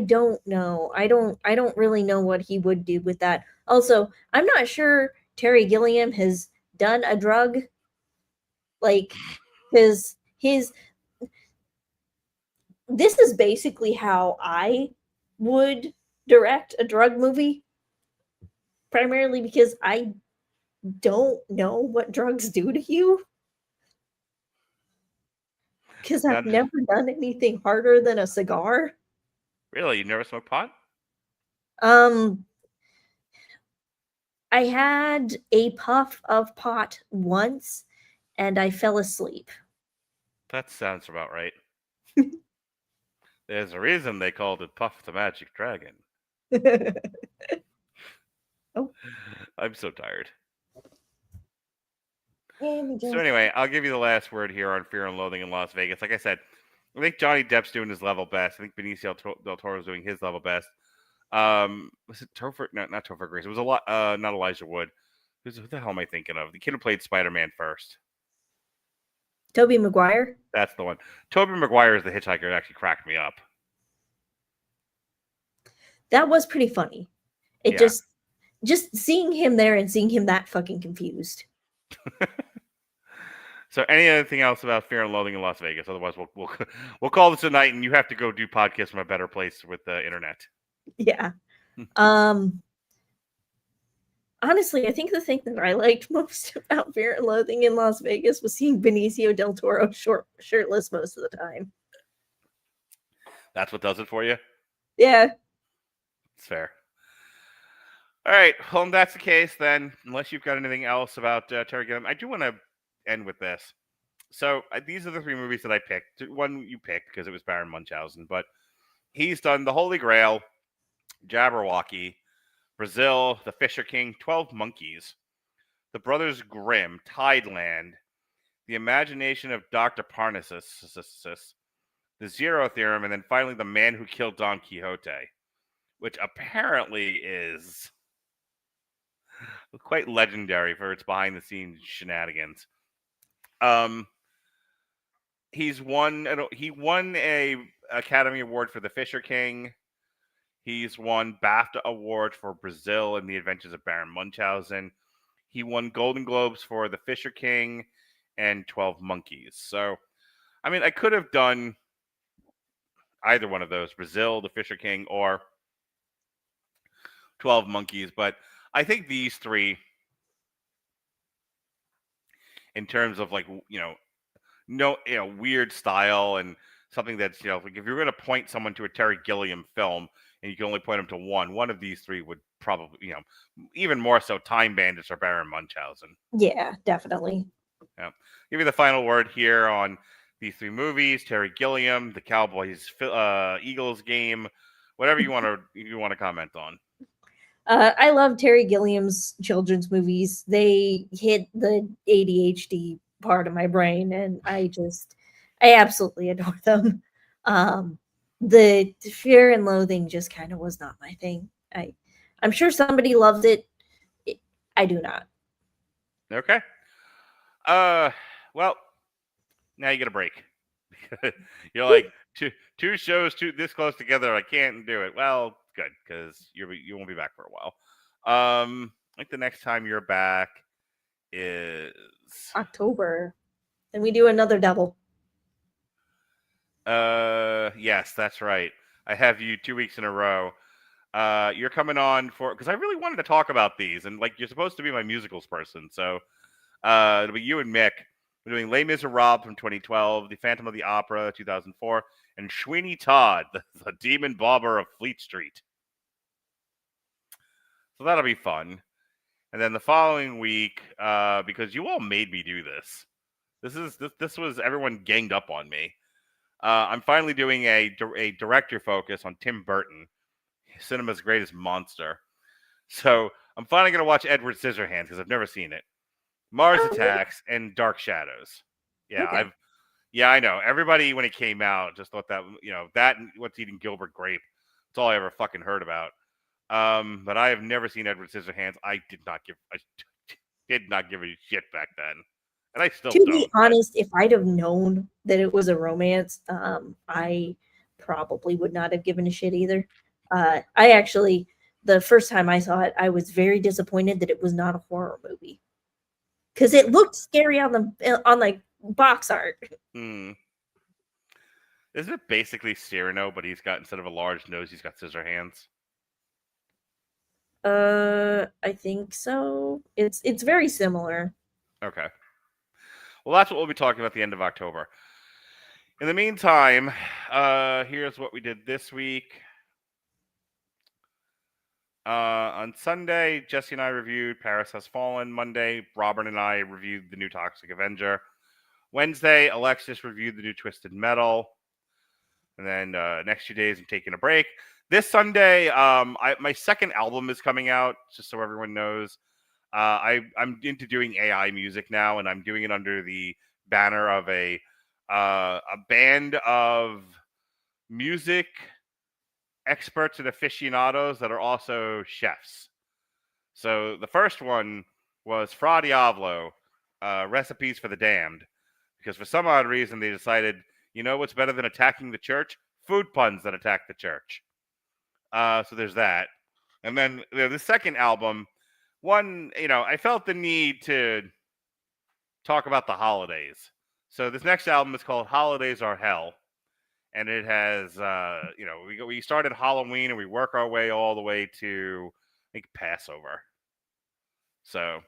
E: don't know. I don't really know what he would do with that. Also, I'm not sure Terry Gilliam has done a drug. Like, this is basically how I would direct a drug movie, primarily because I don't know what drugs do to you. Because I've never done anything harder than a cigar.
D: Really? You never smoked pot?
E: I had a puff of pot once, and I fell asleep.
D: That sounds about right. There's a reason they called it Puff the Magic Dragon.
E: Oh.
D: I'm so tired.
E: So
D: anyway, I'll give you the last word here on Fear and Loathing in Las Vegas. Like I said, I think Johnny Depp's doing his level best. I think Benicio del Toro's doing his level best. Was it Topher? No, not Topher Grace. It was not Elijah Wood. Who the hell am I thinking of? The kid who played Spider-Man first.
E: Tobey Maguire?
D: That's the one. Tobey Maguire as the hitchhiker actually cracked me up.
E: That was pretty funny. just seeing him there and seeing him that fucking confused.
D: So, anything else about Fear and Loathing in Las Vegas? Otherwise, we'll call this a night, and you have to go do podcasts from a better place with the internet.
E: Yeah. Honestly, I think the thing that I liked most about Fear and Loathing in Las Vegas was seeing Benicio del Toro shirtless most of the time.
D: That's what does it for you?
E: Yeah.
D: It's fair. All right. Well, if that's the case, then, unless you've got anything else about Terry Gilliam, I do want to end with this. So, these are the 3 movies that I picked. One you picked because it was Baron Munchausen, but he's done The Holy Grail, Jabberwocky, Brazil, The Fisher King, 12 Monkeys, The Brothers Grimm, Tideland, The Imagination of Dr. Parnassus, The Zero Theorem, and then finally The Man Who Killed Don Quixote, which apparently is quite legendary for its behind-the-scenes shenanigans. He won a Academy Award for The Fisher King. He's won BAFTA Award for Brazil and The Adventures of Baron Munchausen. He won Golden Globes for The Fisher King and 12 Monkeys. So, I mean, I could have done either one of those, Brazil, The Fisher King, or 12 Monkeys, but I think these 3, in terms of weird style and something that's, like if you're going to point someone to a Terry Gilliam film and you can only point them to one of these 3 would probably, even more so Time Bandits or Baron Munchausen.
E: Yeah, definitely.
D: Yeah. Give you the final word here on these 3 movies: Terry Gilliam, the Cowboys Eagles game, whatever you want to comment on.
E: I love Terry Gilliam's children's movies. They hit the ADHD part of my brain, and I absolutely adore them. The Fear and Loathing just kind of was not my thing. I'm sure somebody loved it. I do not.
D: Okay. Well, now you get a break. You're like, two shows this close together, I can't do it. Well, good, because you won't be back for a while. I think the next time you're back is
E: October, and we do another double.
D: Yes, that's right. I have you 2 weeks in a row. You're coming on because I really wanted to talk about these, and you're supposed to be my musicals person, so it'll be you and Mick. We're doing Les Miserables from 2012, The Phantom of the Opera 2004, and Sweeney Todd, the Demon Barber of Fleet Street. So that'll be fun. And then the following week, because you all made me do this. This was everyone ganged up on me. I'm finally doing a director focus on Tim Burton, cinema's greatest monster. So I'm finally going to watch Edward Scissorhands because I've never seen it. Mars Attacks and Dark Shadows. Yeah,
E: Okay.
D: I know. Everybody when it came out just thought that that and What's Eating Gilbert Grape. That's all I ever fucking heard about. But I have never seen Edward Scissorhands. I did not give a shit back then. And I still
E: To
D: don't.
E: be honest, if I'd have known that it was a romance, I probably would not have given a shit either. The first time I saw it, I was very disappointed that it was not a horror movie because it looked scary on the box art.
D: Isn't it basically Cyrano, but he's got, instead of a large nose, he's got scissor hands?
E: I think so. It's very similar.
D: Okay. Well, that's what we'll be talking about at the end of October. In the meantime, here's what we did this week. On Sunday, Jesse and I reviewed Paris Has Fallen. Monday, Robert and I reviewed the new Toxic Avenger. Wednesday, Alexis reviewed the new Twisted Metal. And then next 2 days, I'm taking a break. This Sunday, my second album is coming out, just so everyone knows. I'm into doing AI music now, and I'm doing it under the banner of a band of music experts and aficionados that are also chefs. So the first one was Fra Diavolo, Recipes for the Damned, because for some odd reason they decided, what's better than attacking the church? Food puns that attack the church. So there's that. And then the second album one, I felt the need to talk about the holidays. So this next album is called Holidays Are Hell. And it has, we start at Halloween and we work our way all the way to, I think, Passover. So,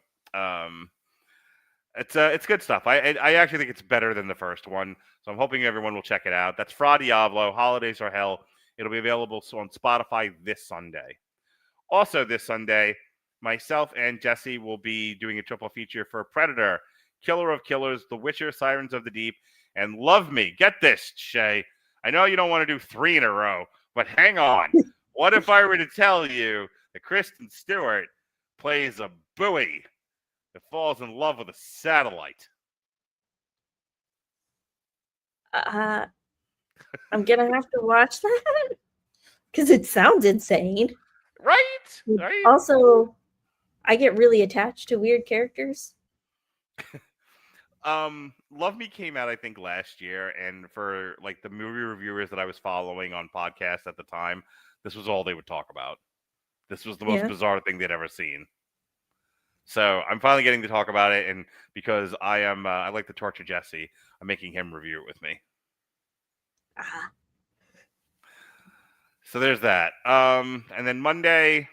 D: it's good stuff. I actually think it's better than the first one. So I'm hoping everyone will check it out. That's Fra Diavolo, Holidays Are Hell. It'll be available on Spotify this Sunday. Also this Sunday, myself and Jesse will be doing a triple feature for Predator, Killer of Killers, The Witcher, Sirens of the Deep, and Love Me. Get this, Shay. I know you don't want to do 3 in a row, but hang on. What if I were to tell you that Kristen Stewart plays a buoy that falls in love with a satellite?
E: I'm gonna have to watch that because it sounds insane.
D: Right?
E: Also, I get really attached to weird characters.
D: Love Me came out, I think, last year, and for like the movie reviewers that I was following on podcasts at the time, this was all they would talk about. This was the most bizarre thing they'd ever seen. So I'm finally getting to talk about it, and because I like to torture Jesse, I'm making him review it with me. So there's that. And then Monday,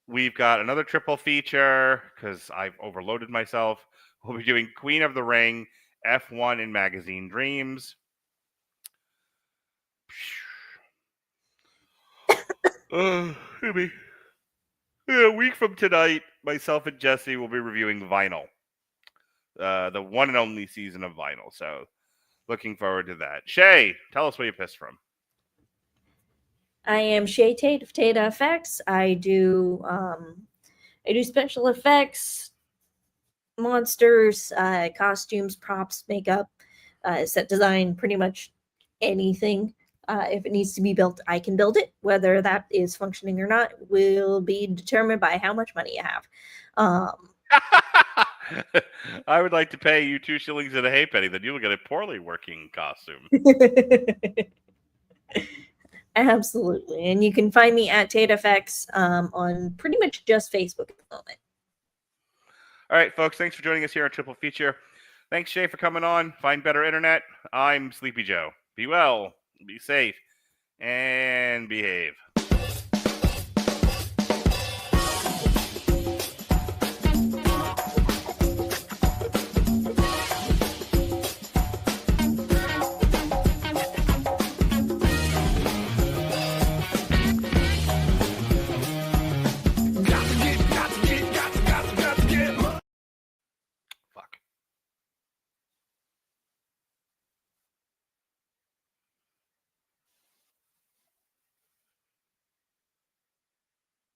D: we've got another triple feature because I've overloaded myself. We'll be doing Queen of the Ring, F1 in Magazine Dreams. A week from tonight, myself and Jesse will be reviewing Vinyl, the one and only season of Vinyl. So looking forward to that. Shay, tell us where you pissed from.
E: I am Shay Tate of Tate Effects. I do special effects, monsters, costumes, props, makeup, set design, pretty much anything. If it needs to be built, I can build it. Whether that is functioning or not will be determined by how much money you have.
D: I would like to pay you 2 shillings and a halfpenny, then you'll get a poorly working costume.
E: Absolutely. And you can find me at Tate Effects on pretty much just Facebook at the moment.
D: All right, folks, thanks for joining us here on Triple Feature. Thanks, Shay, for coming on. Find better internet. I'm Sleepy Joe. Be well, be safe, and behave.